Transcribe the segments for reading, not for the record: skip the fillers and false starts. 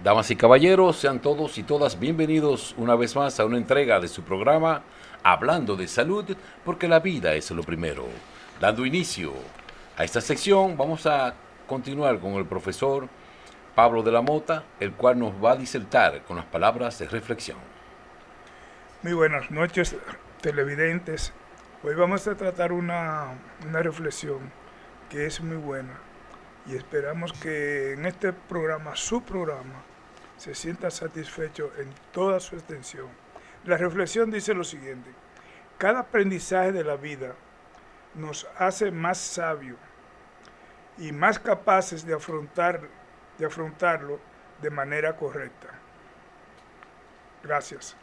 Damas y caballeros, sean todos y todas bienvenidos una vez más a una entrega de su programa Hablando de Salud, porque la vida es lo primero. Dando inicio a esta sección, vamos a continuar con el profesor Pablo de la Mota, el cual nos va a disertar con las palabras de reflexión. Muy buenas noches, televidentes. Hoy vamos a tratar una reflexión que es muy buena y esperamos que en este programa, su programa, se sienta satisfecho en toda su extensión. La reflexión dice lo siguiente: cada aprendizaje de la vida nos hace más sabios y más capaces de afrontarlo de manera correcta. Gracias.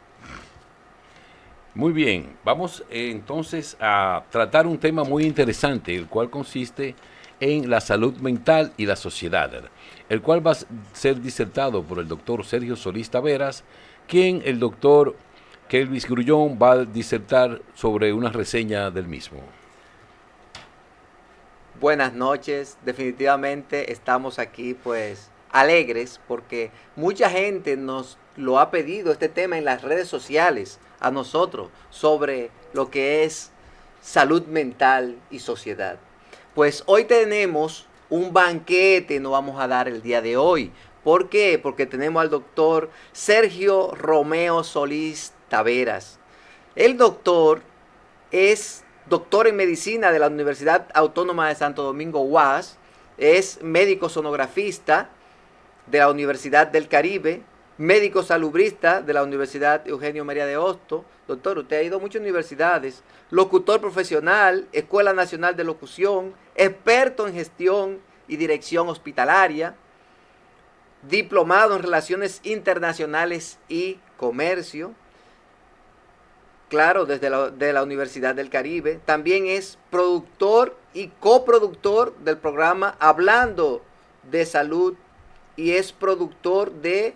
Muy bien, vamos entonces a tratar un tema muy interesante, el cual consiste en la salud mental y la sociedad, el cual va a ser disertado por el doctor Sergio Solís Taveras, quien el doctor Kelvis Grullón va a disertar sobre una reseña del mismo. Buenas noches, definitivamente estamos aquí pues alegres porque mucha gente nos lo ha pedido este tema en las redes sociales a nosotros sobre lo que es salud mental y sociedad. Pues hoy tenemos un banquete, nos vamos a dar el día de hoy. ¿Por qué? Porque tenemos al doctor Sergio Romeo Solís Taveras. El doctor es doctor en medicina de la Universidad Autónoma de Santo Domingo, UAS. Es médico sonografista de la Universidad del Caribe, médico salubrista de la Universidad Eugenio María de Hostos. Doctor, usted ha ido a muchas universidades, locutor profesional, Escuela Nacional de Locución, experto en gestión y dirección hospitalaria, diplomado en Relaciones Internacionales y Comercio, claro, de la Universidad del Caribe. También es productor y coproductor del programa Hablando de Salud y es productor de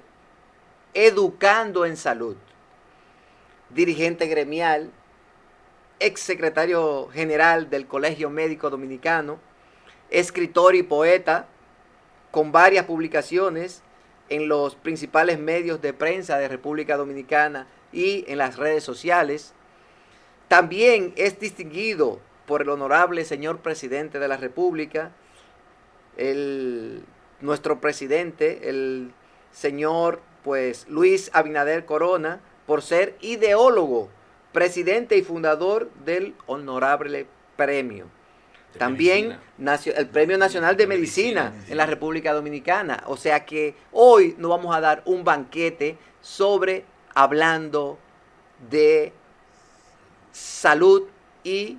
Educando en Salud. Dirigente gremial, ex secretario general del Colegio Médico Dominicano, escritor y poeta con varias publicaciones en los principales medios de prensa de República Dominicana y en las redes sociales. También es distinguido por el honorable señor presidente de la República, nuestro presidente, el señor pues Luis Abinader Corona, por ser ideólogo, presidente y fundador del honorable premio. También el Premio Nacional de Medicina en la República Dominicana. O sea que hoy nos vamos a dar un banquete sobre hablando de salud y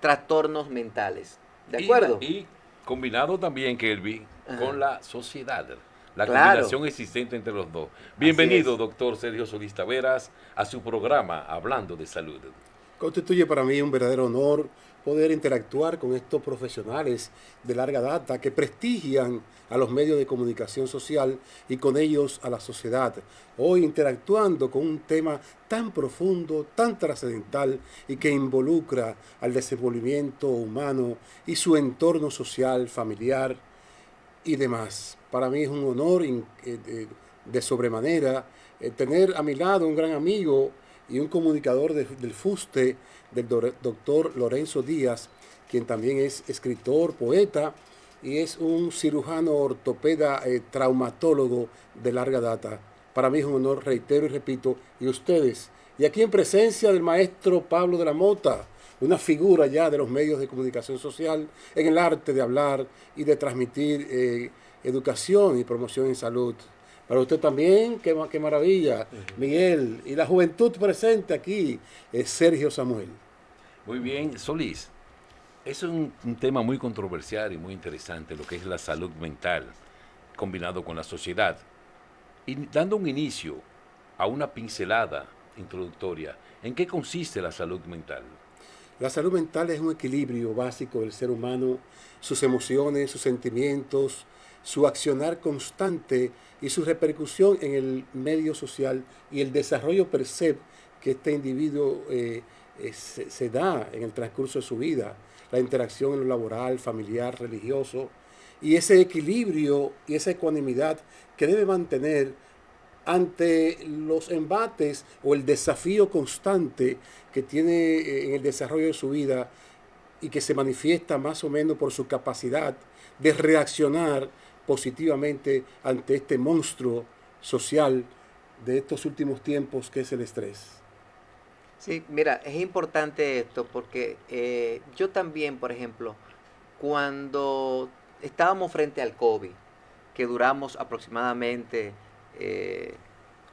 trastornos mentales. ¿De acuerdo? Y combinado también, Kelvin, con la sociedad. La Claro. combinación existente entre los dos. Bienvenido, doctor Sergio Solís Taveras, a su programa Hablando de Salud. Constituye para mí un verdadero honor poder interactuar con estos profesionales de larga data que prestigian a los medios de comunicación social y con ellos a la sociedad. Hoy interactuando con un tema tan profundo, tan trascendental y que involucra al desenvolvimiento humano y su entorno social, familiar y demás. Para mí es un honor de sobremanera tener a mi lado un gran amigo y un comunicador del FUSTE, del doctor Lorenzo Díaz, quien también es escritor, poeta y es un cirujano ortopeda, traumatólogo de larga data. Para mí es un honor, reitero y repito, y ustedes. Y aquí en presencia del maestro Pablo de la Mota, una figura ya de los medios de comunicación social en el arte de hablar y de transmitir educación y promoción en salud. Para usted también, qué maravilla, Miguel, y la juventud presente aquí, Sergio Samuel. Muy bien, Solís. Es un tema muy controversial y muy interesante, lo que es la salud mental, combinado con la sociedad. Y dando un inicio a una pincelada introductoria, ¿en qué consiste la salud mental? La salud mental es un equilibrio básico del ser humano, sus emociones, sus sentimientos, su accionar constante y su repercusión en el medio social y el desarrollo per se que este individuo se da en el transcurso de su vida, la interacción en lo laboral, familiar, religioso y ese equilibrio y esa ecuanimidad que debe mantener ante los embates o el desafío constante que tiene en el desarrollo de su vida y que se manifiesta más o menos por su capacidad de reaccionar positivamente ante este monstruo social de estos últimos tiempos que es el estrés. Sí, mira, es importante esto porque yo también, por ejemplo, cuando estábamos frente al COVID, que duramos aproximadamente,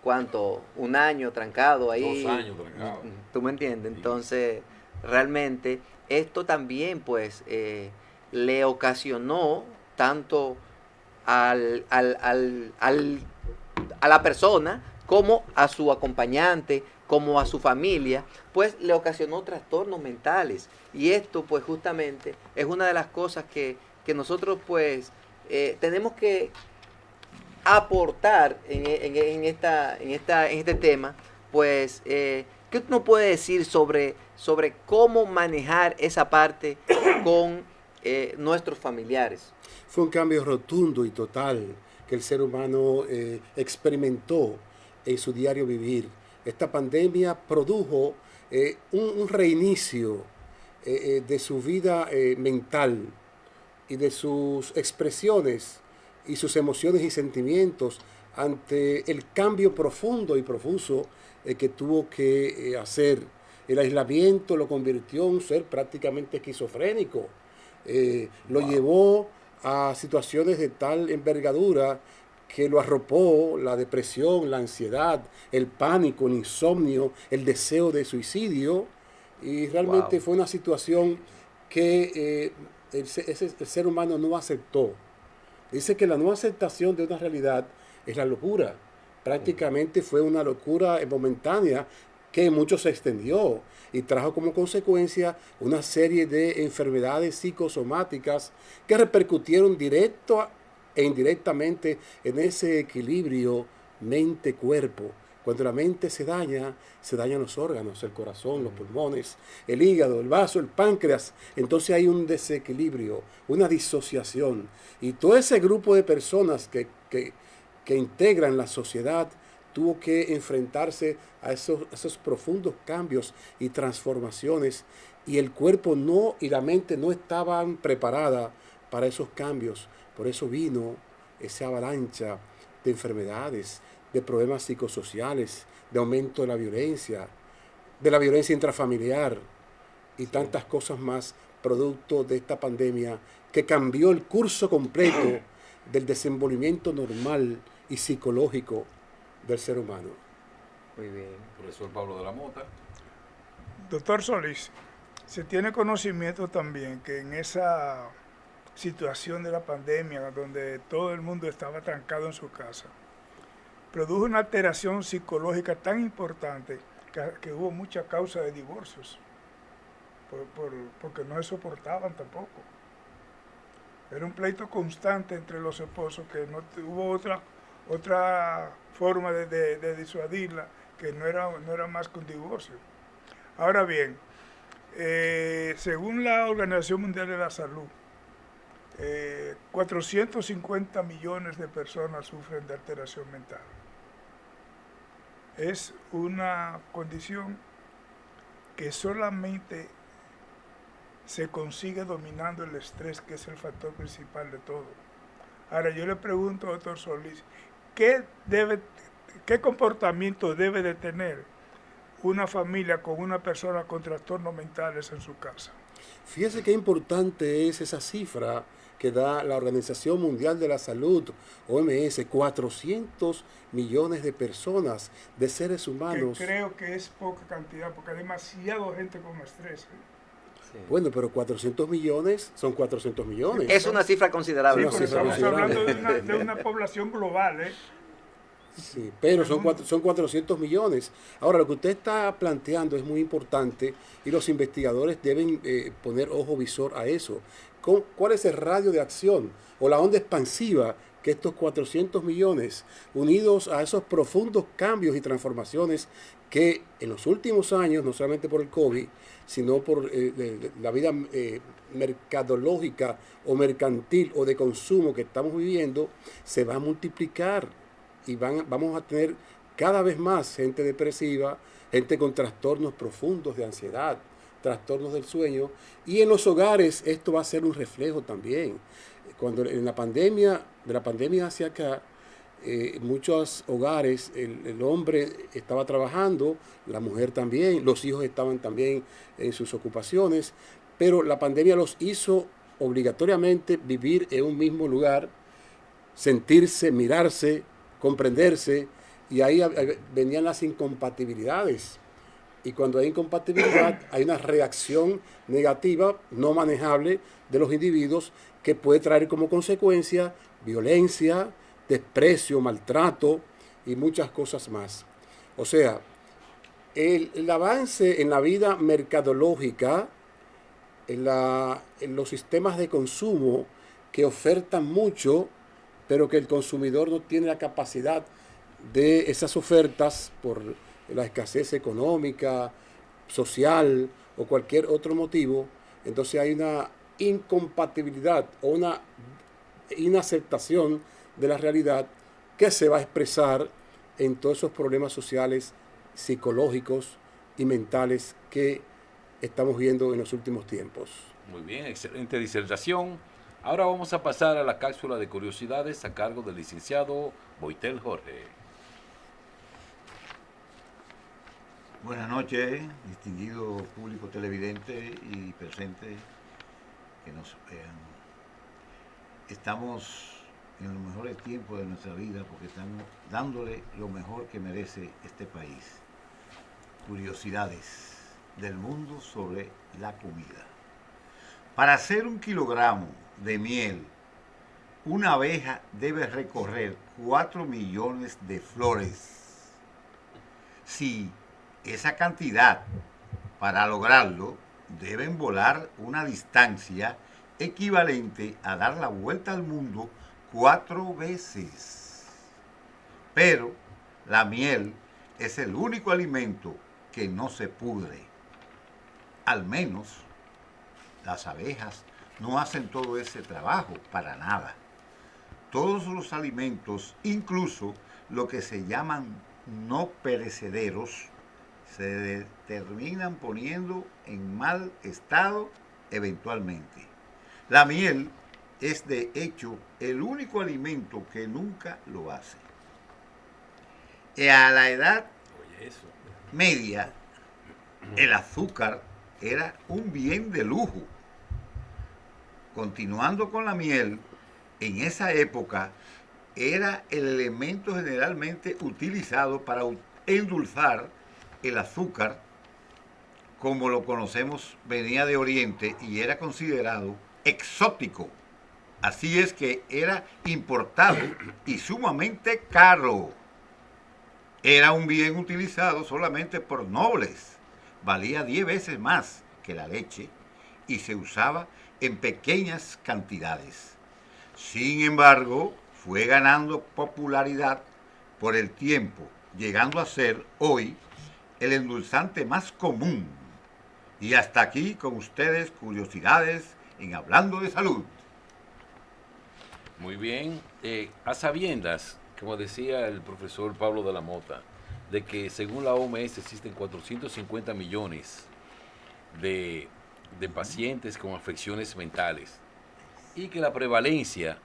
¿cuánto? Un año trancado ahí. 2 años trancado. ¿Tú me entiendes? Sí. Entonces, realmente, esto también, pues, le ocasionó tanto a la persona como a su acompañante, como a su familia, pues le ocasionó trastornos mentales. Y esto, pues justamente, es una de las cosas que nosotros, pues, tenemos que aportar en este tema, pues, ¿qué uno puede decir sobre cómo manejar esa parte con nuestros familiares? Fue un cambio rotundo y total que el ser humano experimentó en su diario vivir. Esta pandemia produjo un reinicio de su vida mental y de sus expresiones y sus emociones y sentimientos ante el cambio profundo y profuso que tuvo que hacer. El aislamiento lo convirtió en un ser prácticamente esquizofrénico. Lo llevó a situaciones de tal envergadura que lo arropó la depresión, la ansiedad, el pánico, el insomnio, el deseo de suicidio, y realmente fue una situación que el ser humano no aceptó. Dice que la no aceptación de una realidad es la locura. Prácticamente fue una locura momentánea que mucho se extendió y trajo como consecuencia una serie de enfermedades psicosomáticas que repercutieron directo e indirectamente en ese equilibrio mente-cuerpo. Cuando la mente se dañan los órganos, el corazón, los pulmones, el hígado, el vaso, el páncreas. Entonces hay un desequilibrio, una disociación. Y todo ese grupo de personas que integran la sociedad tuvo que enfrentarse a esos profundos cambios y transformaciones. Y el cuerpo y la mente no estaban preparadas para esos cambios. Por eso vino esa avalancha de enfermedades, de problemas psicosociales, de aumento de la violencia intrafamiliar y tantas cosas más producto de esta pandemia que cambió el curso completo del desenvolvimiento normal y psicológico del ser humano. Muy bien. Profesor Pablo de la Mota. Doctor Solís, se tiene conocimiento también que en esa situación de la pandemia, donde todo el mundo estaba trancado en su casa, produjo una alteración psicológica tan importante que hubo mucha causa de divorcios, porque no se soportaban tampoco. Era un pleito constante entre los esposos, que no hubo otra forma de disuadirla, que no era más que un divorcio. Ahora bien, según la Organización Mundial de la Salud, 450 millones de personas sufren de alteración mental. Es una condición que solamente se consigue dominando el estrés, que es el factor principal de todo. Ahora yo le pregunto, doctor Solís, ¿qué comportamiento debe de tener una familia con una persona con trastornos mentales en su casa? Fíjese qué importante es esa cifra que da la Organización Mundial de la Salud, OMS, 400 millones de personas, de seres humanos. Que creo que es poca cantidad, porque hay demasiada gente con estrés. Sí. Bueno, pero 400 millones son 400 millones. Es una cifra considerable. Sí, Una porque cifra estamos considerable. hablando de una población global, ¿eh? Sí, pero son 400 millones. Ahora, lo que usted está planteando es muy importante y los investigadores deben poner ojo visor a eso. ¿Cuál es el radio de acción o la onda expansiva que estos 400 millones, unidos a esos profundos cambios y transformaciones que en los últimos años, no solamente por el COVID, sino por la vida mercadológica o mercantil o de consumo que estamos viviendo se va a multiplicar y vamos a tener cada vez más gente depresiva, gente con trastornos profundos de ansiedad, trastornos del sueño, y en los hogares esto va a ser un reflejo también. Cuando en la pandemia, de la pandemia hacia acá, muchos hogares, el hombre estaba trabajando, la mujer también, los hijos estaban también en sus ocupaciones, pero la pandemia los hizo obligatoriamente vivir en un mismo lugar, sentirse, mirarse, comprenderse, y ahí venían las incompatibilidades. Y cuando hay incompatibilidad, hay una reacción negativa, no manejable de los individuos, que puede traer como consecuencia violencia, desprecio, maltrato y muchas cosas más. O sea, el avance en la vida mercadológica, en los sistemas de consumo que ofertan mucho, pero que el consumidor no tiene la capacidad de esas ofertas por la escasez económica, social o cualquier otro motivo, entonces hay una incompatibilidad o una inaceptación de la realidad que se va a expresar en todos esos problemas sociales, psicológicos y mentales que estamos viendo en los últimos tiempos. Muy bien, excelente disertación. Ahora vamos a pasar a la cápsula de curiosidades a cargo del licenciado Boitel Jorge. Buenas noches, distinguido público televidente y presente que nos vean. Estamos en los mejores tiempos de nuestra vida porque estamos dándole lo mejor que merece este país. Curiosidades del mundo sobre la comida. Para hacer 1 kilogramo de miel, una abeja debe recorrer 4 millones de flores. Si esa cantidad, para lograrlo, deben volar una distancia equivalente a dar la vuelta al mundo 4 veces. Pero la miel es el único alimento que no se pudre. Al menos las abejas no hacen todo ese trabajo para nada. Todos los alimentos, incluso lo que se llaman no perecederos, se terminan poniendo en mal estado eventualmente. La miel es de hecho el único alimento que nunca lo hace. A la edad media, el azúcar era un bien de lujo. Continuando con la miel, en esa época era el elemento generalmente utilizado para endulzar el azúcar, como lo conocemos, venía de Oriente y era considerado exótico. Así es que era importado y sumamente caro. Era un bien utilizado solamente por nobles. Valía 10 veces más que la leche y se usaba en pequeñas cantidades. Sin embargo, fue ganando popularidad por el tiempo, llegando a ser hoy el endulzante más común. Y hasta aquí con ustedes curiosidades en Hablando de Salud. Muy bien. A sabiendas, como decía el profesor Pablo de la Mota, de que según la OMS existen 450 millones de pacientes con afecciones mentales y que la prevalencia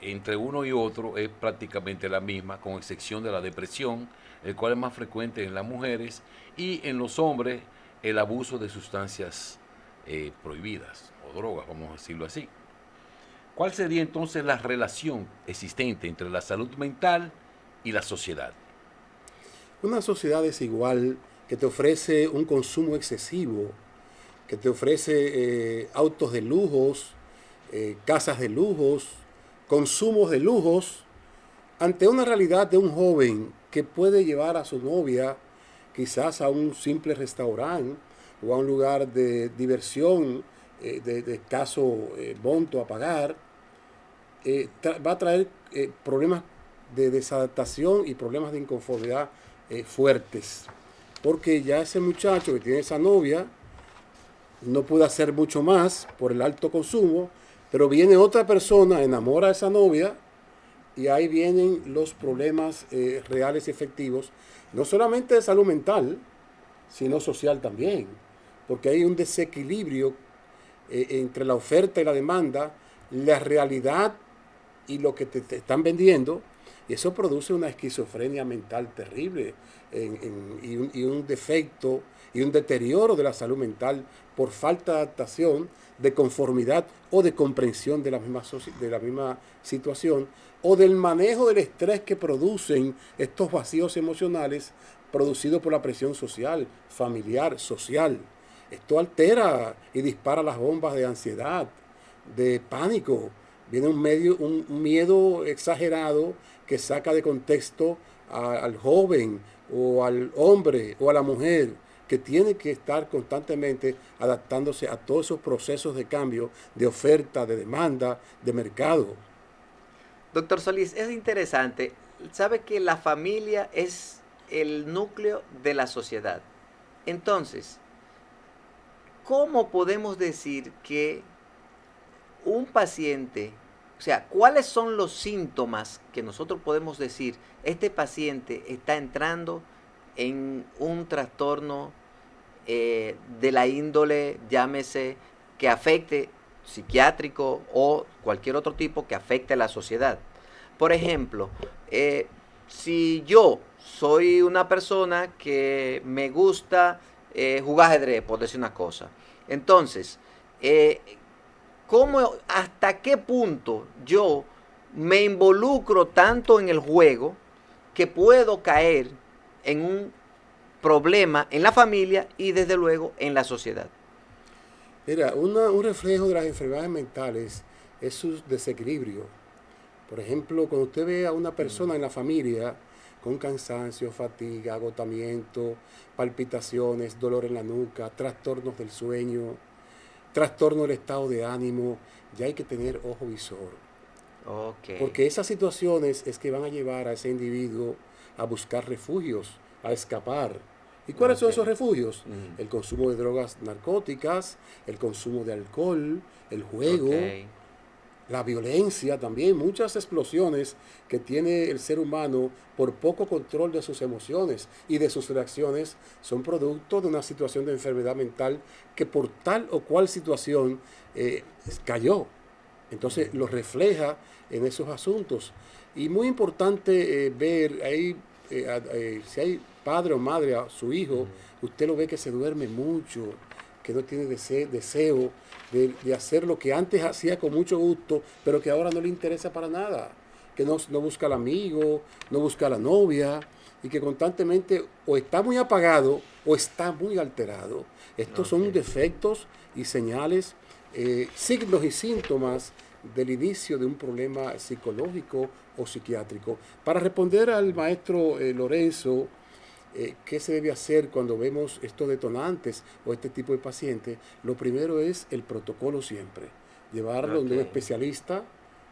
entre uno y otro es prácticamente la misma, con excepción de la depresión, el cual es más frecuente en las mujeres, y en los hombres el abuso de sustancias prohibidas o drogas, vamos a decirlo así. ¿Cuál sería entonces la relación existente entre la salud mental y la sociedad? Una sociedad desigual que te ofrece un consumo excesivo, que te ofrece autos de lujos, casas de lujos, consumos de lujos, ante una realidad de un joven que puede llevar a su novia quizás a un simple restaurante o a un lugar de diversión de escaso monto a pagar, va a traer problemas de desadaptación y problemas de inconformidad fuertes. Porque ya ese muchacho que tiene esa novia no puede hacer mucho más por el alto consumo, pero viene otra persona, enamora a esa novia y ahí vienen los problemas reales y efectivos, no solamente de salud mental, sino social también, porque hay un desequilibrio entre la oferta y la demanda, la realidad y lo que te están vendiendo, y eso produce una esquizofrenia mental terrible y un defecto y un deterioro de la salud mental por falta de adaptación, de conformidad o de comprensión de la misma situación o del manejo del estrés que producen estos vacíos emocionales producidos por la presión social, familiar, social. Esto altera y dispara las bombas de ansiedad, de pánico. Viene un miedo exagerado que saca de contexto al joven o al hombre o a la mujer que tiene que estar constantemente adaptándose a todos esos procesos de cambio, de oferta, de demanda, de mercado. Doctor Solís, es interesante. Sabe que la familia es el núcleo de la sociedad. Entonces, ¿cómo podemos decir que un paciente, o sea, cuáles son los síntomas que nosotros podemos decir, este paciente está entrando en un trastorno de la índole, llámese, que afecte psiquiátrico o cualquier otro tipo que afecte a la sociedad? Por ejemplo, si yo soy una persona que me gusta jugar ajedrez, por decir una cosa, entonces, hasta qué punto yo me involucro tanto en el juego que puedo caer en un problema en la familia y desde luego en la sociedad? Mira, un reflejo de las enfermedades mentales es su desequilibrio. Por ejemplo, cuando usted ve a una persona en la familia con cansancio, fatiga, agotamiento, palpitaciones, dolor en la nuca, trastornos del sueño, trastorno del estado de ánimo, ya hay que tener ojo visor. Okay. Porque esas situaciones es que van a llevar a ese individuo a buscar refugios, a escapar. ¿Y cuáles son esos refugios? El consumo de drogas narcóticas, el consumo de alcohol, el juego, la violencia también, muchas explosiones que tiene el ser humano por poco control de sus emociones y de sus reacciones son producto de una situación de enfermedad mental que por tal o cual situación cayó. Entonces lo refleja en esos asuntos. Y muy importante ver ahí, si hay padre o madre a su hijo, usted lo ve que se duerme mucho, que no tiene deseo de hacer lo que antes hacía con mucho gusto, pero que ahora no le interesa para nada, que no busca al amigo, no busca a la novia, y que constantemente o está muy apagado o está muy alterado. Estos son defectos y señales, signos y síntomas del inicio de un problema psicológico o psiquiátrico. Para responder al maestro Lorenzo, ¿qué se debe hacer cuando vemos estos detonantes o este tipo de pacientes? Lo primero es el protocolo siempre. Llevarlo donde un especialista,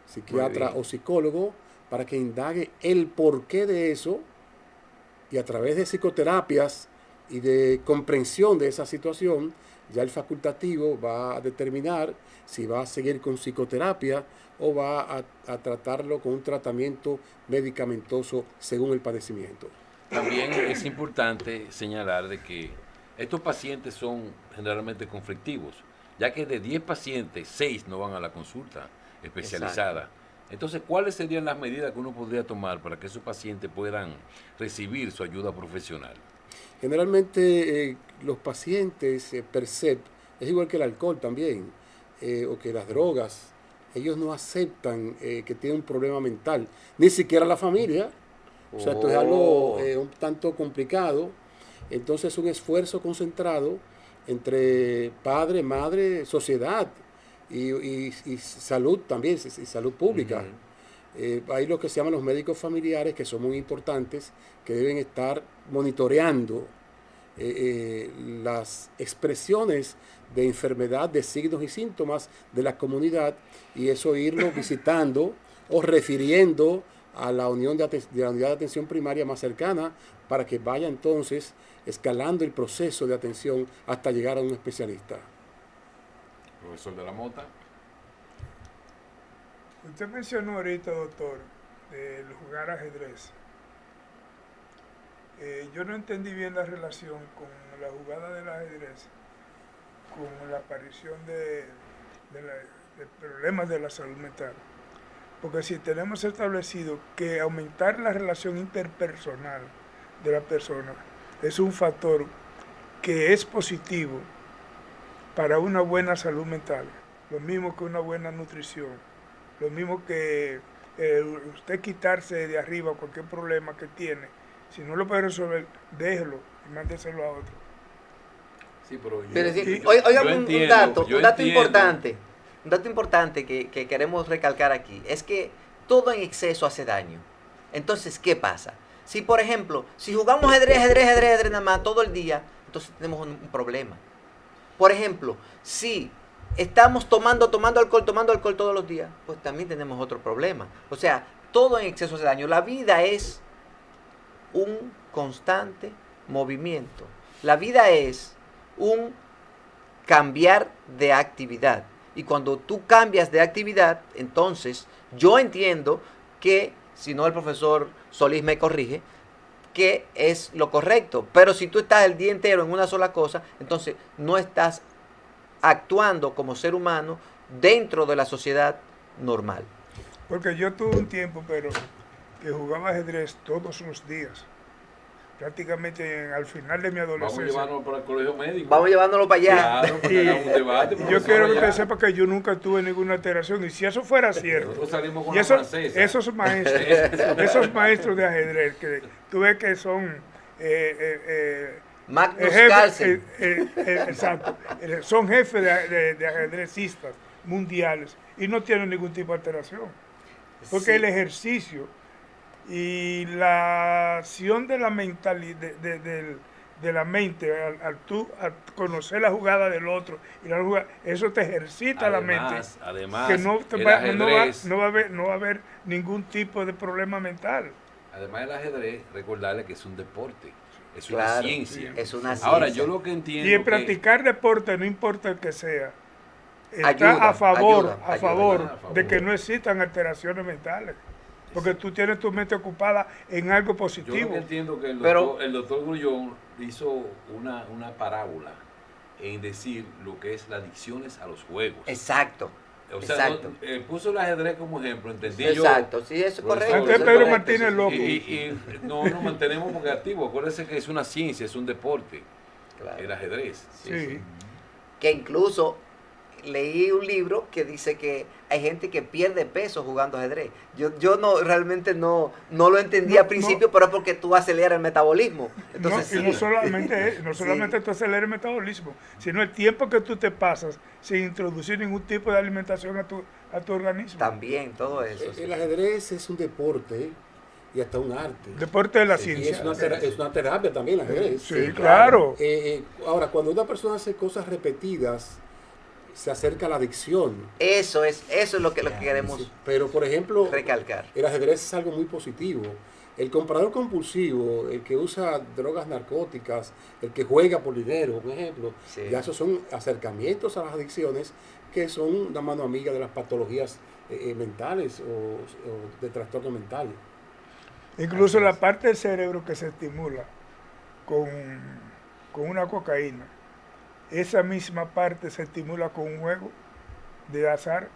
psiquiatra o psicólogo, para que indague el porqué de eso y a través de psicoterapias y de comprensión de esa situación, ya el facultativo va a determinar si va a seguir con psicoterapia o va a tratarlo con un tratamiento medicamentoso según el padecimiento. También es importante señalar de que estos pacientes son generalmente conflictivos, ya que de 10 pacientes, 6 no van a la consulta especializada. Exacto. Entonces, ¿cuáles serían las medidas que uno podría tomar para que esos pacientes puedan recibir su ayuda profesional? Generalmente los pacientes PERCEP, es igual que el alcohol también, o que las drogas, ellos no aceptan que tienen un problema mental, ni siquiera la familia. O sea, esto es algo un tanto complicado. Entonces, un esfuerzo concentrado entre padre, madre, sociedad y salud también, y salud pública. Hay lo que se llaman los médicos familiares, que son muy importantes, que deben estar monitoreando las expresiones de enfermedad, de signos y síntomas de la comunidad, y eso irlo visitando o refiriendo a la unidad de atención primaria más cercana para que vaya entonces escalando el proceso de atención hasta llegar a un especialista. Profesor de la Mota. Usted mencionó ahorita, doctor, el jugar ajedrez. Yo no entendí bien la relación con la jugada del ajedrez, con la aparición de problemas de la salud mental. Porque si tenemos establecido que aumentar la relación interpersonal de la persona es un factor que es positivo para una buena salud mental, lo mismo que una buena nutrición, lo mismo que usted quitarse de arriba cualquier problema que tiene, si no lo puede resolver, déjelo y mándeselo a otro. Sí, pero Oiga, un yo dato entiendo. importante que queremos recalcar aquí, es que todo en exceso hace daño. Entonces, ¿qué pasa? Si, por ejemplo, si jugamos ajedrez nada más todo el día, entonces tenemos un problema. Por ejemplo, si estamos tomando alcohol todos los días, pues también tenemos otro problema. O sea, todo en exceso hace daño. La vida es un constante movimiento. La vida es un cambiar de actividad. Y cuando tú cambias de actividad, entonces yo entiendo que, si no el profesor Solís me corrige, que es lo correcto. Pero si tú estás el día entero en una sola cosa, entonces no estás actuando como ser humano dentro de la sociedad normal. Porque yo tuve un tiempo, pero que jugaba ajedrez todos los días. Prácticamente al final de mi Vamos a adolescencia. llevarnos para el colegio médico. Vamos llevándolo para allá. Claro, para que hagamos un debate. Yo profesor, quiero que allá. usted sepa que yo nunca tuve ninguna alteración. Y si eso fuera cierto, Nosotros salimos con y la eso, francesa. esos maestros de ajedrez que tú ves que son Magnus Carlsen. exacto, son jefes de ajedrecistas mundiales y no tienen ningún tipo de alteración. Porque Sí. el ejercicio y la acción de la mentalidad, de la mente, al conocer la jugada del otro, eso te ejercita la mente. Además, Que no el va ajedrez, a haber ningún tipo de problema mental. además del ajedrez, recordarle que es un deporte, es Claro, una ciencia. es una Ahora, ciencia. yo lo que entiendo Y en que practicar deporte, no importa el que sea, está Ayuda, a favor, ayuda, a ayuda. favor A favor. de que no existan alteraciones mentales. Porque tú tienes tu mente ocupada en algo yo lo positivo. que entiendo que Pero- el doctor Grullón hizo una parábola en decir lo que es las adicciones a los juegos. Exacto. O sea, exacto. puso el ajedrez como ejemplo, entendí yo. Exacto, sí, eso es Profesor, correcto. Antes eso es Pedro correcto, Martínez sí, sí, loco. sí. Y no nos mantenemos porque activo. Acuérdense que es una ciencia, es un deporte, Claro. el ajedrez. Sí. Que incluso leí un libro que dice que hay gente que pierde peso jugando ajedrez. Yo realmente no lo entendí No, al principio, pero es porque tú aceleras el metabolismo. No, Entonces, y no solamente, no Sí. solamente tú aceleras el metabolismo, sino el tiempo que tú te pasas sin introducir ningún tipo de alimentación a tu organismo. también todo eso. sí. El ajedrez es un deporte y hasta un arte. Deporte de la Y ciencia. es una terapia también el ajedrez. Sí, Sí, claro. Ahora, cuando una persona hace cosas repetidas, se acerca a la adicción. Eso es lo que queremos Sí, pero, por ejemplo, recalcar. el ajedrez es algo muy positivo. El comprador compulsivo, el que usa drogas narcóticas, el que juega por dinero, por ejemplo, Sí. ya esos son acercamientos a las adicciones que son una mano amiga de las patologías mentales o de trastorno mental. Incluso Así la es. parte del cerebro que se estimula con una cocaína, esa misma parte se estimula con un juego de azar.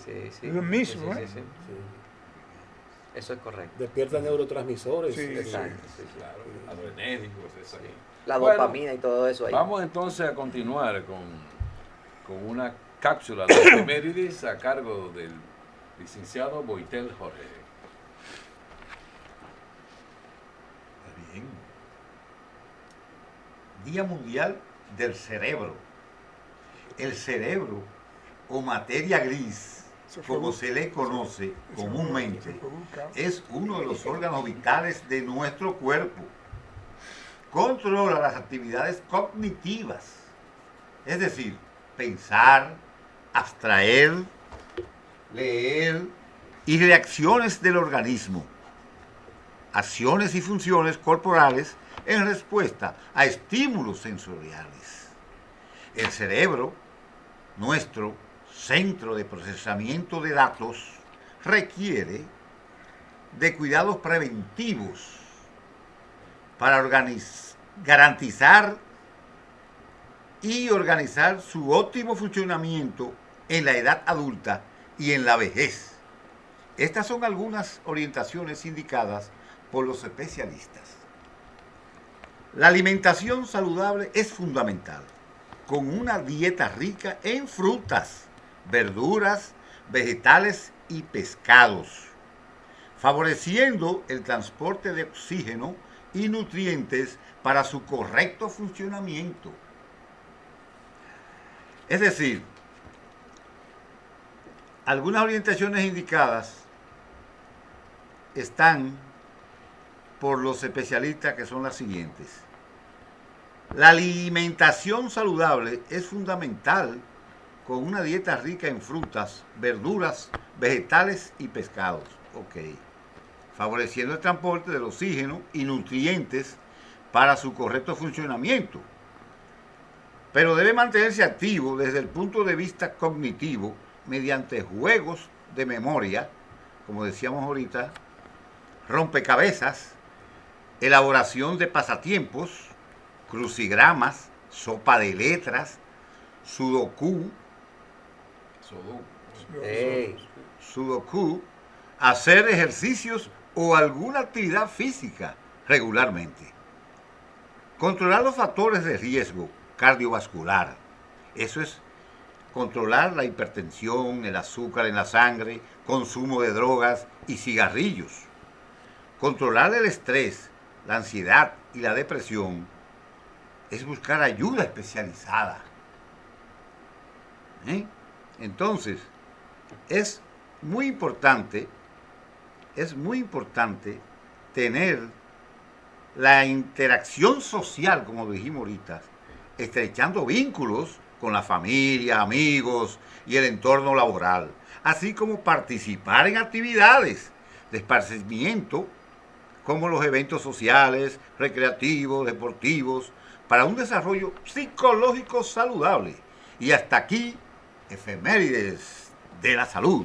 Sí, sí. Lo mismo, Sí, sí, ¿eh? sí, sí. Sí. Eso es correcto. Despierta neurotransmisores. Sí, Exacto. Sí, sí. Claro, adrenérgicos, eso ahí. La Bueno, dopamina y todo eso ahí. Vamos entonces a continuar con una cápsula de efemérides a cargo del licenciado Boitel Jorge. Está bien. Día Mundial del Cerebro. El cerebro, o materia gris, Eso fue como un- se le conoce comúnmente, Eso fue un caos. es uno de los órganos vitales de nuestro cuerpo. Controla las actividades cognitivas, es decir, pensar, abstraer, leer y reacciones del organismo, acciones y funciones corporales en respuesta a estímulos sensoriales. el cerebro, nuestro centro de procesamiento de datos, requiere de cuidados preventivos para garantizar y organizar su óptimo funcionamiento en la edad adulta y en la vejez. Estas son algunas orientaciones indicadas por los especialistas. La alimentación saludable es fundamental, con una dieta rica en frutas, verduras, vegetales y pescados, favoreciendo el transporte de oxígeno y nutrientes para su correcto funcionamiento. Es decir, algunas orientaciones indicadas están por los especialistas, que son las siguientes. La alimentación saludable es fundamental con una dieta rica en frutas, verduras, vegetales y pescados. Ok. Favoreciendo el transporte del oxígeno y nutrientes para su correcto funcionamiento. Pero debe mantenerse activo desde el punto de vista cognitivo mediante juegos de memoria, como decíamos ahorita, rompecabezas, elaboración de pasatiempos, crucigramas, sopa de letras, sudoku, hacer ejercicios o alguna actividad física regularmente. Controlar los factores de riesgo cardiovascular. Eso es controlar la hipertensión, el azúcar en la sangre, consumo de drogas y cigarrillos. Controlar el estrés, la ansiedad y la depresión es buscar ayuda especializada. Entonces, es muy importante tener la interacción social, como dijimos ahorita, estrechando vínculos con la familia, amigos y el entorno laboral, así como participar en actividades de esparcimiento como los eventos sociales, recreativos, deportivos, para un desarrollo psicológico saludable. Y hasta aquí, efemérides de la salud.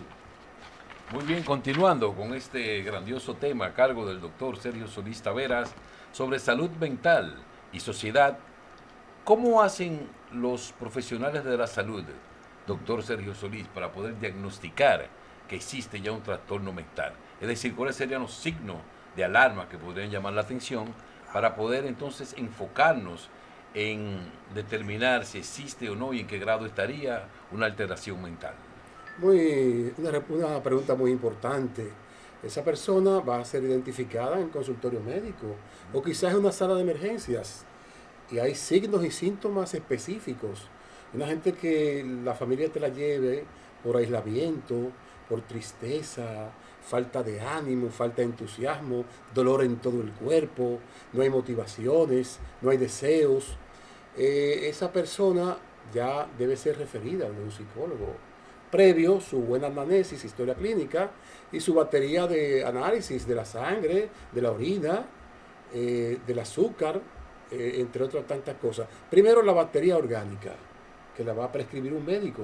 Muy bien, continuando con este grandioso tema a cargo del doctor Sergio Solís Taveras sobre salud mental y sociedad. ¿Cómo hacen los profesionales de la salud, doctor Sergio Solís, para poder diagnosticar que existe ya un trastorno mental? Es decir, ¿cuáles serían los signos de alarma que podrían llamar la atención para poder entonces enfocarnos en determinar si existe o no y en qué grado estaría una alteración mental? Una pregunta muy importante. Esa persona va a ser identificada en el consultorio médico o quizás en una sala de emergencias y hay signos y síntomas específicos. Una gente que la familia te la lleve por aislamiento, por tristeza, falta de ánimo, falta de entusiasmo, dolor en todo el cuerpo, no hay motivaciones, no hay deseos. Esa persona ya debe ser referida a un psicólogo, previo su buena anamnesis, historia clínica y su batería de análisis de la sangre, de la orina, del azúcar, entre otras tantas cosas. Primero la batería orgánica, que la va a prescribir un médico,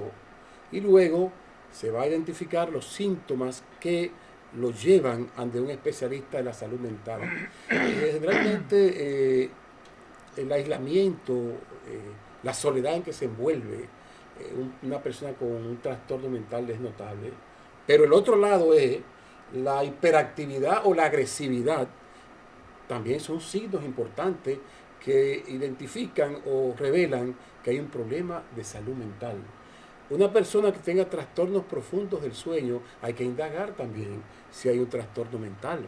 y luego se va a identificar los síntomas que lo llevan ante un especialista de la salud mental. Generalmente el aislamiento, la soledad en que se envuelve una persona con un trastorno mental es notable, pero el otro lado es la hiperactividad o la agresividad. También son signos importantes que identifican o revelan que hay un problema de salud mental. Una persona que tenga trastornos profundos del sueño, hay que indagar también si hay un trastorno mental.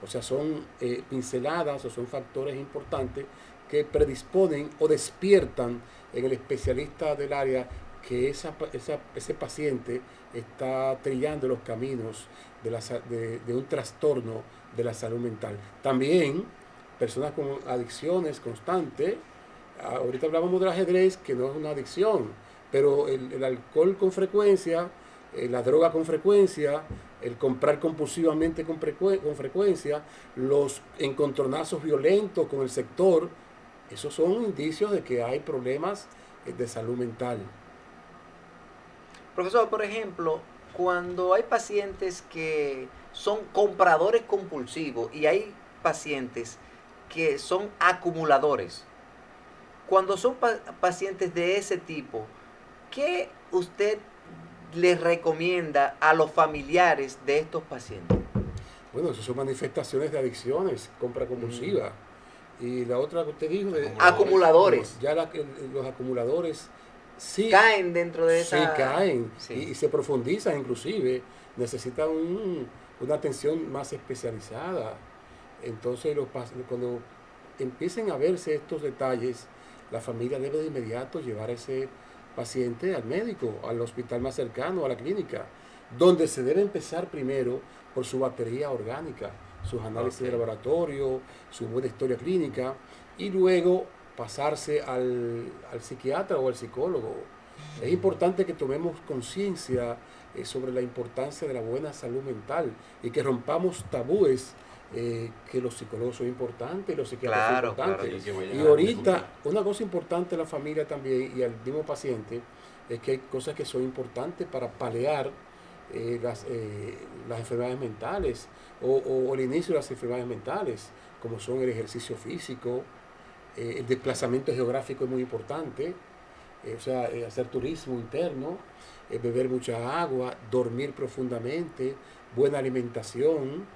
O sea, son pinceladas o son factores importantes que predisponen o despiertan en el especialista del área que ese paciente está trillando los caminos de un trastorno de la salud mental. También personas con adicciones constantes. Ahorita hablábamos del ajedrez, que no es una adicción, pero el alcohol con frecuencia, la droga con frecuencia, el comprar compulsivamente con frecuencia, los encontronazos violentos con el sector, esos son indicios de que hay problemas de salud mental. Profesor, por ejemplo, cuando hay pacientes que son compradores compulsivos y hay pacientes que son acumuladores, cuando son pacientes de ese tipo, ¿qué usted les recomienda a los familiares de estos pacientes? Bueno, eso son manifestaciones de adicciones, compra compulsiva. Y la otra que usted dijo, de Acumuladores. ya los acumuladores sí Caen dentro de esa... sí caen Sí. y se profundizan, inclusive necesitan una atención más especializada. Entonces cuando empiecen a verse estos detalles, la familia debe de inmediato llevar a ese paciente al médico, al hospital más cercano, a la clínica, donde se debe empezar primero por su batería orgánica, sus análisis de laboratorio, su buena historia clínica, y luego pasarse al psiquiatra o al psicólogo. Es importante que tomemos conciencia sobre la importancia de la buena salud mental y que rompamos tabúes, que los psicólogos son importantes y los psiquiatras son importantes. Claro, Y ahorita, una cosa importante en la familia también y al mismo paciente es que hay cosas que son importantes para paliar las enfermedades mentales o el inicio de las enfermedades mentales, como son el ejercicio físico, el desplazamiento geográfico es muy importante, hacer turismo interno, beber mucha agua, dormir profundamente, buena alimentación,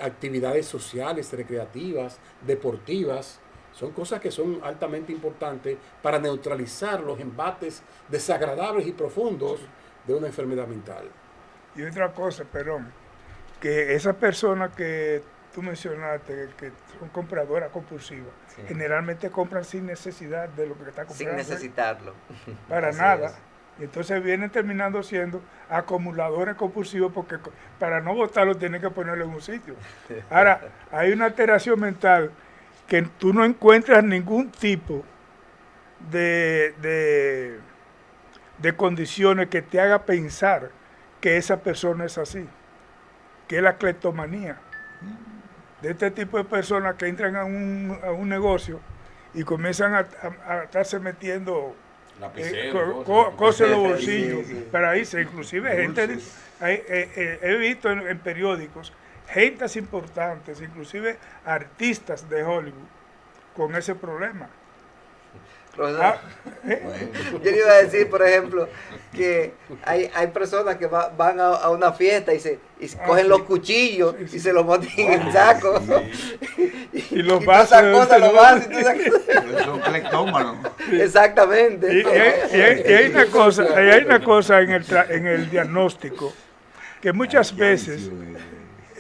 actividades sociales, recreativas, deportivas, son cosas que son altamente importantes para neutralizar los embates desagradables y profundos de una enfermedad mental. Y otra cosa, perdón, que esas personas que tú mencionaste, que son compradoras compulsivas, Sí. generalmente compran sin necesidad de lo que está comprando. Sin necesitarlo. Para Así nada. es. Y entonces vienen terminando siendo acumuladores compulsivos porque para no botarlo tienen que ponerlo en un sitio. Ahora, hay una alteración mental que tú no encuentras ningún tipo de condiciones que te haga pensar que esa persona es así, que es la cleptomanía. De este tipo de personas que entran a un negocio y comienzan a estarse metiendo cosas en los bolsillos, Sí, sí. para irse. Inclusive gente, he visto en periódicos, gentes importantes, inclusive artistas de Hollywood, con ese problema. Profesor, yo le iba a decir, por ejemplo, que hay personas que van a una fiesta y cogen sí. los cuchillos Sí. y se los montan en el saco. Y los todas vasos esas de cosas, los vasos y todas esas cosas. Son cleptómanos. Exactamente. Y hay una cosa en el diagnóstico, que muchas veces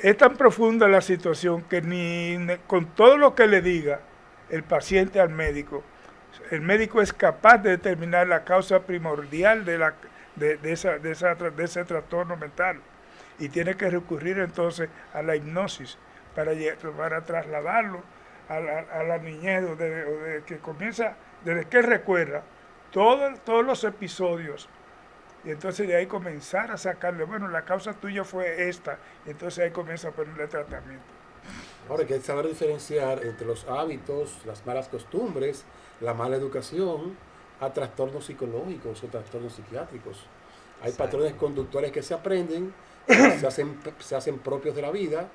es tan profunda la situación que ni con todo lo que le diga el paciente al médico, el médico es capaz de determinar la causa primordial de ese trastorno mental, y tiene que recurrir entonces a la hipnosis para trasladarlo a la niñez, de que comienza, desde que recuerda todos los episodios, y entonces de ahí comenzar a sacarle, bueno, la causa tuya fue esta, y entonces ahí comienza a ponerle tratamiento. Ahora hay que saber diferenciar entre los hábitos, las malas costumbres, la mala educación, a trastornos psicológicos o trastornos psiquiátricos. Hay patrones conductuales que se aprenden, se hacen propios de la vida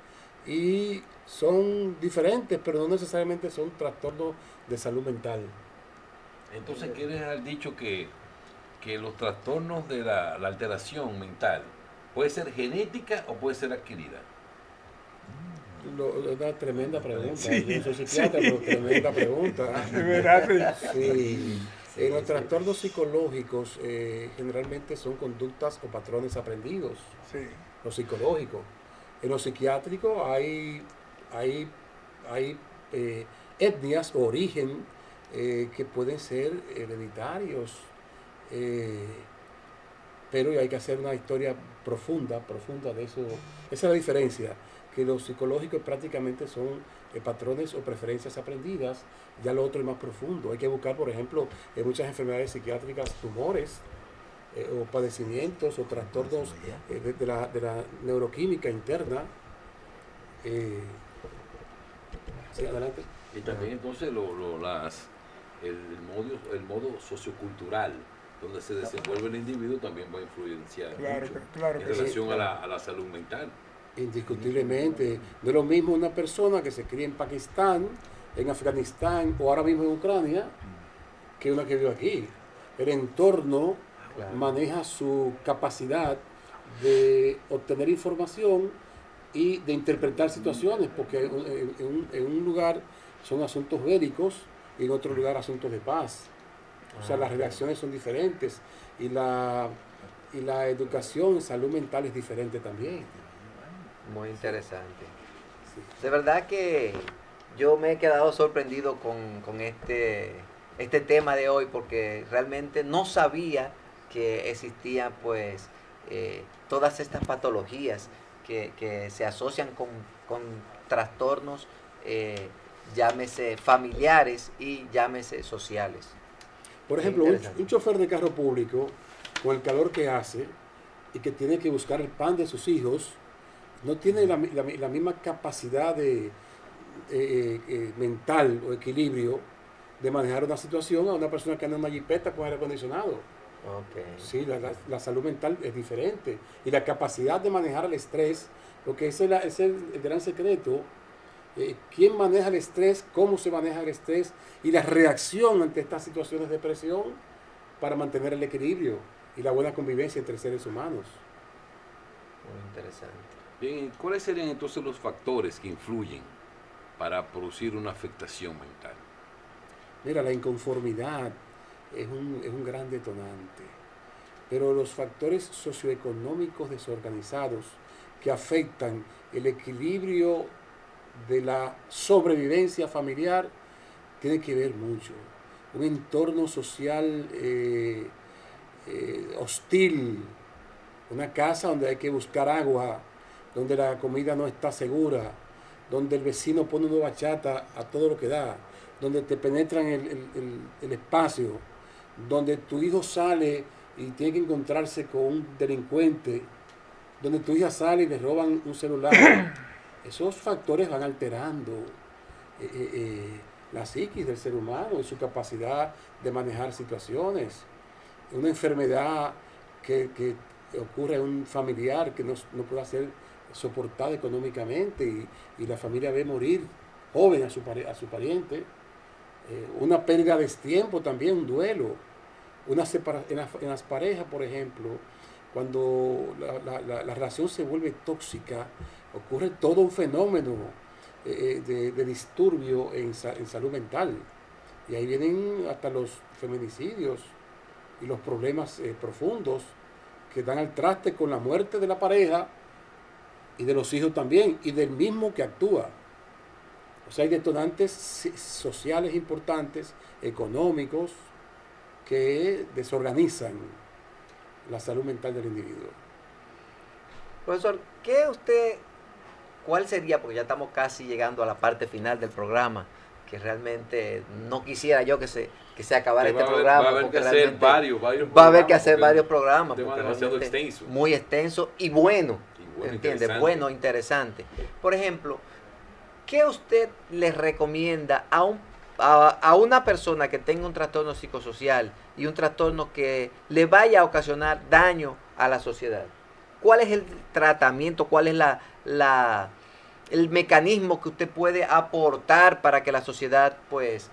y son diferentes, pero no necesariamente son trastornos de salud mental. Entonces, ¿quieres haber dicho que los trastornos de la alteración mental puede ser genética o puede ser adquirida? Una tremenda pregunta. Sí, Yo soy psiquiatra, sí. pero tremenda pregunta. De verdad, Sí. En los trastornos psicológicos generalmente son conductas o patrones aprendidos, sí. los psicológicos. En los psiquiátricos hay etnias o origen que pueden ser hereditarios, pero hay que hacer una historia profunda de eso. Esa es la diferencia, que los psicológicos prácticamente son patrones o preferencias aprendidas, ya lo otro es más profundo. Hay que buscar, por ejemplo, en muchas enfermedades psiquiátricas, tumores o padecimientos o trastornos de la neuroquímica interna. Sí, adelante. Y también entonces el modo sociocultural donde se desenvuelve el individuo también va a influenciar Claro, mucho claro en que sí. relación a la salud mental. Indiscutiblemente. No es lo mismo una persona que se cría en Pakistán, en Afganistán o ahora mismo en Ucrania, que una que vive aquí. El entorno Claro. maneja su capacidad de obtener información y de interpretar situaciones, porque en un lugar son asuntos bélicos y en otro lugar asuntos de paz. O sea, las reacciones son diferentes y la educación en salud mental es diferente también. Muy interesante. De verdad que yo me he quedado sorprendido con este tema de hoy porque realmente no sabía que existían pues todas estas patologías que se asocian con trastornos, llámese familiares y llámese sociales. Por Qué ejemplo, interesante. un chofer de carro público, con el calor que hace y que tiene que buscar el pan de sus hijos, no tiene la misma capacidad mental o equilibrio de manejar una situación a una persona que anda en una jipeta con aire acondicionado. Okay. Sí, la salud mental es diferente. Y la capacidad de manejar el estrés, porque ese es el gran secreto. ¿Quién maneja el estrés? ¿Cómo se maneja el estrés? Y la reacción ante estas situaciones de presión para mantener el equilibrio y la buena convivencia entre seres humanos. Muy interesante. Bien, ¿cuáles serían entonces los factores que influyen para producir una afectación mental? Mira, la inconformidad es un gran detonante, pero los factores socioeconómicos desorganizados que afectan el equilibrio de la sobrevivencia familiar tienen que ver mucho. Un entorno social hostil, una casa donde hay que buscar agua, donde la comida no está segura, donde el vecino pone una bachata a todo lo que da, donde te penetran el espacio, donde tu hijo sale y tiene que encontrarse con un delincuente, donde tu hija sale y le roban un celular. Esos factores van alterando la psiquis del ser humano y su capacidad de manejar situaciones. Una enfermedad que ocurre a un familiar que no puede ser soportada económicamente y la familia ve morir joven a su pariente. Una pérdida de tiempo también, un duelo. En las parejas, por ejemplo, cuando la relación se vuelve tóxica, ocurre todo un fenómeno de disturbio en salud mental. Y ahí vienen hasta los feminicidios y los problemas profundos que dan al traste con la muerte de la pareja y de los hijos también, y del mismo que actúa. O sea, hay detonantes sociales importantes, económicos, que desorganizan la salud mental del individuo. Profesor, cuál sería, porque ya estamos casi llegando a la parte final del programa, que realmente no quisiera yo que se acabara este programa. Va a haber que hacer varios va a haber que hacer varios programas. Un tema demasiado extenso. Muy extenso y bueno. ¿Entiende? Interesante. Bueno, interesante. Por ejemplo, ¿qué usted le recomienda a una persona que tenga un trastorno psicosocial y un trastorno que le vaya a ocasionar daño a la sociedad? ¿Cuál es el tratamiento? ¿Cuál es el mecanismo que usted puede aportar para que la sociedad pues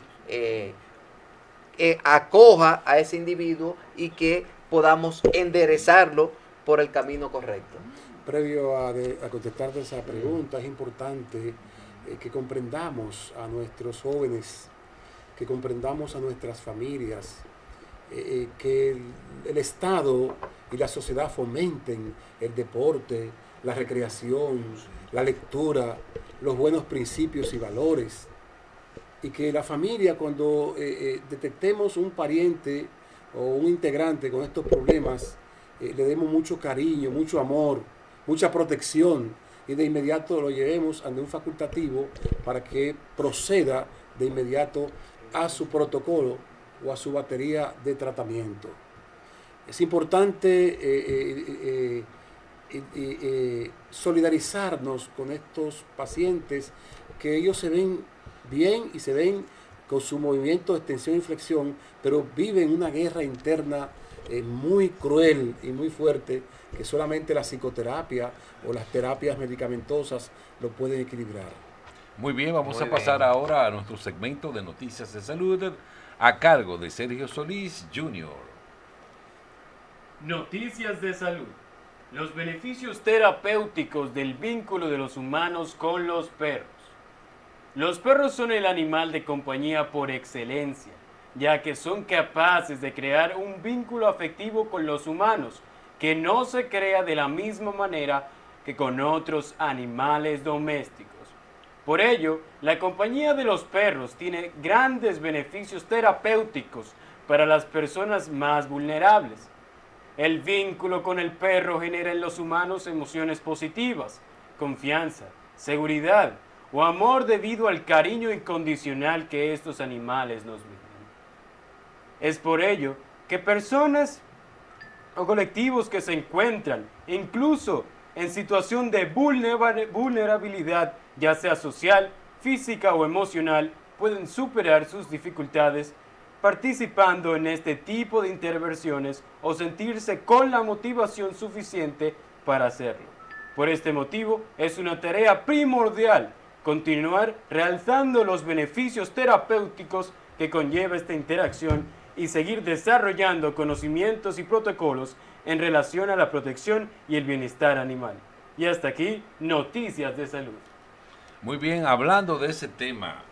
acoja a ese individuo y que podamos enderezarlo por el camino correcto? Previo a contestarte esa pregunta, es importante que comprendamos a nuestros jóvenes, que comprendamos a nuestras familias, que el Estado y la sociedad fomenten el deporte, la recreación, la lectura, los buenos principios y valores, y que la familia, cuando detectemos un pariente o un integrante con estos problemas, le demos mucho cariño, mucho amor, mucha protección, y de inmediato lo llevemos ante un facultativo para que proceda de inmediato a su protocolo o a su batería de tratamiento. Es importante solidarizarnos con estos pacientes, que ellos se ven bien y se ven con su movimiento de extensión y flexión, pero viven una guerra interna muy cruel y muy fuerte, que solamente la psicoterapia o las terapias medicamentosas lo pueden equilibrar. Muy bien, vamos Muy a pasar bien. ahora a nuestro segmento de noticias de salud a cargo de Sergio Solís Jr. Noticias de salud. Los beneficios terapéuticos del vínculo de los humanos con los perros. Los perros son el animal de compañía por excelencia, ya que son capaces de crear un vínculo afectivo con los humanos, que no se crea de la misma manera que con otros animales domésticos. Por ello, la compañía de los perros tiene grandes beneficios terapéuticos para las personas más vulnerables. El vínculo con el perro genera en los humanos emociones positivas, confianza, seguridad o amor debido al cariño incondicional que estos animales nos brindan. Es por ello que personas o colectivos que se encuentran incluso en situación de vulnerabilidad, ya sea social, física o emocional, pueden superar sus dificultades participando en este tipo de intervenciones o sentirse con la motivación suficiente para hacerlo. Por este motivo, es una tarea primordial continuar realzando los beneficios terapéuticos que conlleva esta interacción y seguir desarrollando conocimientos y protocolos en relación a la protección y el bienestar animal. Y hasta aquí, noticias de salud. Muy bien, hablando de ese tema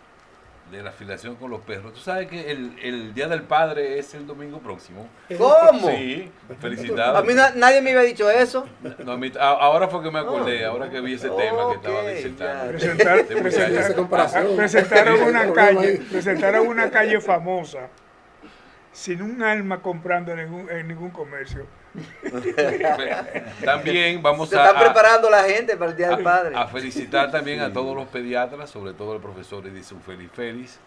de la afiliación con los perros, tú sabes que el Día del Padre es el domingo próximo. ¿Cómo? Sí, felicidades. A mí nadie me había dicho eso. No, ahora fue que me acordé, ahora que vi ese tema que estaba Ok, disertando. ya. Esa comparación. Presentaron una calle famosa sin un alma comprando en ningún comercio. También vamos Se están a preparando la gente para el Día del Padre. a felicitar también a todos los pediatras, sobre todo al profesor Edison Félix Félix,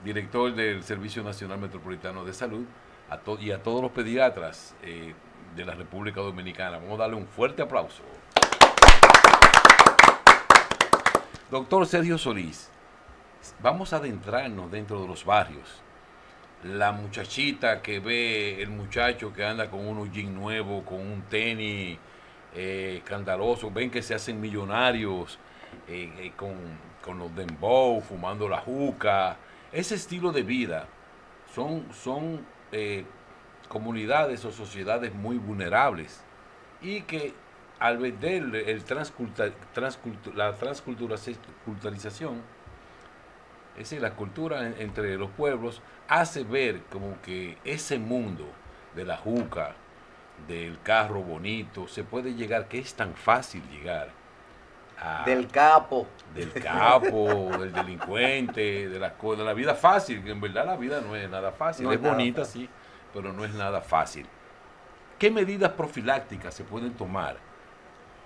director del Servicio Nacional Metropolitano de Salud, y a todos los pediatras de la República Dominicana. Vamos a darle un fuerte aplauso. Doctor Sergio Solís, vamos a adentrarnos dentro de los barrios. La muchachita que ve el muchacho que anda con un jean nuevo, con un tenis escandaloso, ven que se hacen millonarios con los dembow, fumando la juca. Ese estilo de vida son comunidades o sociedades muy vulnerables y que al ver la transculturalización, es decir, la cultura entre los pueblos, hace ver como que ese mundo de la juca, del carro bonito, se puede llegar, que es tan fácil llegar Del capo. del capo, del delincuente, de la vida fácil, que en verdad la vida no es nada fácil, No es es nada bonita fácil. sí, pero no es nada fácil. ¿Qué medidas profilácticas se pueden tomar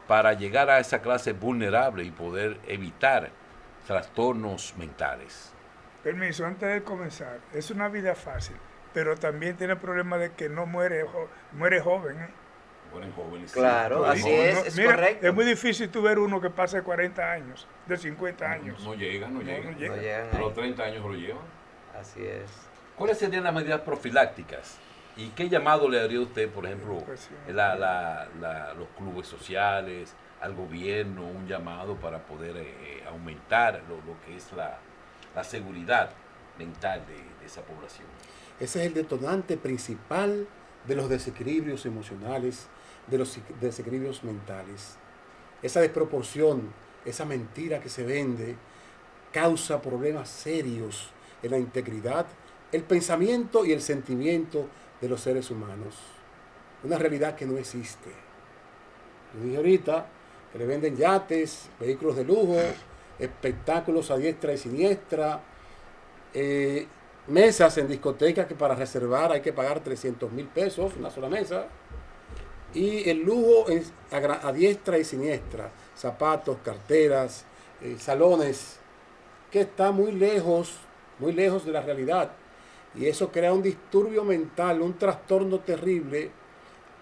para llegar a esa clase vulnerable y poder evitar trastornos mentales? Permiso, antes de comenzar, es una vida fácil, pero también tiene el problema de que no muere joven. Mueren jóvenes. Claro, Mueren así jóvenes. es Mira, correcto. es muy difícil tú ver uno que pase 40 años, de 50 años. No llegan. no llegan. No llegan A los ahí. 30 años lo llevan. Así es. ¿Cuáles serían las medidas profilácticas? ¿Y qué llamado le haría usted, por ejemplo, los clubes sociales, al gobierno, un llamado para poder aumentar lo que es la seguridad mental de esa población? Ese es el detonante principal de los desequilibrios emocionales, de los desequilibrios mentales. Esa desproporción, esa mentira que se vende, causa problemas serios en la integridad, el pensamiento y el sentimiento de los seres humanos. Una realidad que no existe. Yo dije ahorita que le venden yates, vehículos de lujo, espectáculos a diestra y siniestra, mesas en discotecas que para reservar hay que pagar 300,000 pesos, una sola mesa, y el lujo a diestra y siniestra, zapatos, carteras, salones, que está muy lejos de la realidad, y eso crea un disturbio mental, un trastorno terrible,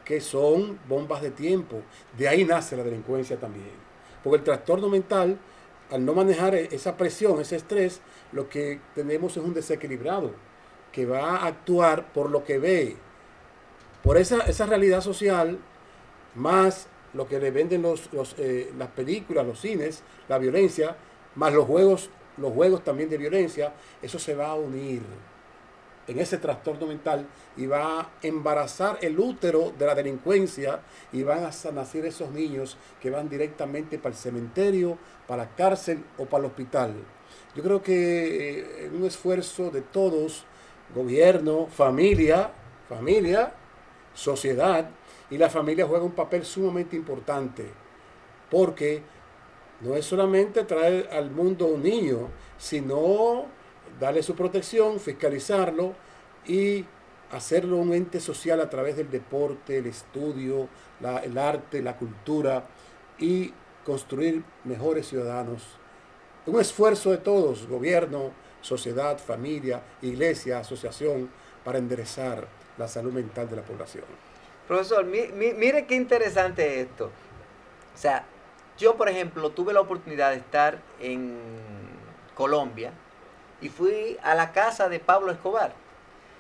que son bombas de tiempo. De ahí nace la delincuencia también, porque el trastorno mental al no manejar esa presión, ese estrés, lo que tenemos es un desequilibrado que va a actuar por lo que ve, por esa realidad social, más lo que le venden las películas, los cines, la violencia, más los juegos también de violencia. Eso se va a unir en ese trastorno mental y va a embarazar el útero de la delincuencia, y van a nacer esos niños que van directamente para el cementerio, para la cárcel o para el hospital. Yo creo que un esfuerzo de todos, gobierno, familia, sociedad, y la familia juega un papel sumamente importante, porque no es solamente traer al mundo un niño, sino darle su protección, fiscalizarlo y hacerlo un ente social a través del deporte, el estudio, el arte, la cultura, y construir mejores ciudadanos. Un esfuerzo de todos, gobierno, sociedad, familia, iglesia, asociación, para enderezar la salud mental de la población. Profesor, mire qué interesante esto. O sea, yo, por ejemplo, tuve la oportunidad de estar en Colombia y fui a la casa de Pablo Escobar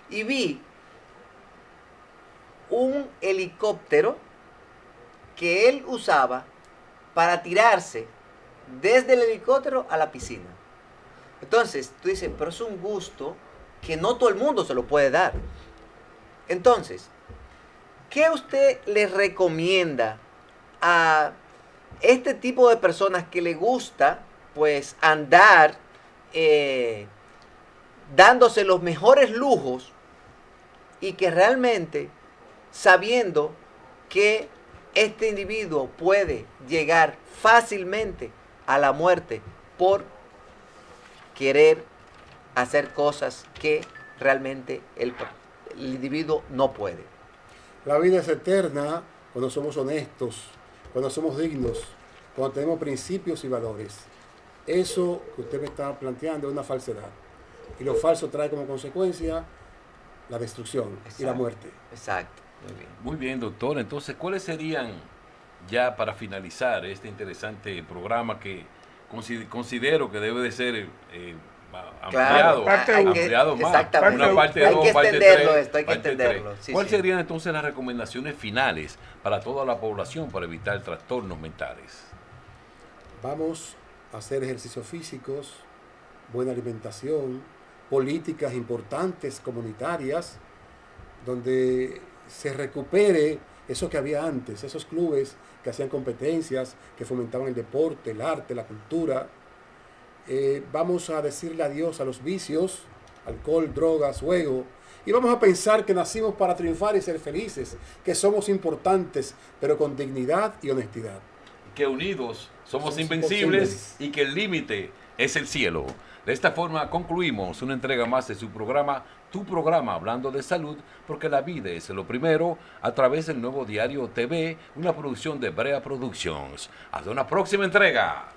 y vi un helicóptero que él usaba para tirarse desde el helicóptero a la piscina. Entonces, tú dices, pero es un gusto que no todo el mundo se lo puede dar. Entonces, ¿qué usted le recomienda a este tipo de personas que le gusta, pues, andar dándose los mejores lujos, y que realmente, sabiendo que este individuo puede llegar fácilmente a la muerte por querer hacer cosas que realmente el individuo no puede? La vida es eterna cuando somos honestos, cuando somos dignos, cuando tenemos principios y valores. Eso que usted me está planteando es una falsedad. Y lo falso trae como consecuencia la destrucción. Exacto. Y la muerte. Exacto. Muy bien. Muy bien, doctor. Entonces, ¿cuáles serían, ya para finalizar este interesante programa que considero que debe de ser ampliado, claro, ampliado más? Exactamente. Una parte 2, parte 3. Hay que entenderlo. Sí, ¿Cuáles serían entonces las recomendaciones finales para toda la población para evitar trastornos mentales? Vamos a hacer ejercicios físicos, buena alimentación, políticas importantes comunitarias, donde se recupere eso que había antes, esos clubes que hacían competencias, que fomentaban el deporte, el arte, la cultura. Vamos a decirle adiós a los vicios, alcohol, drogas, juego, y vamos a pensar que nacimos para triunfar y ser felices, que somos importantes, pero con dignidad y honestidad. Que unidos somos invencibles y que el límite es el cielo. De esta forma concluimos una entrega más de su programa, Tu Programa, hablando de salud, porque la vida es lo primero, a través del Nuevo Diario TV, una producción de Brea Productions. Hasta una próxima entrega.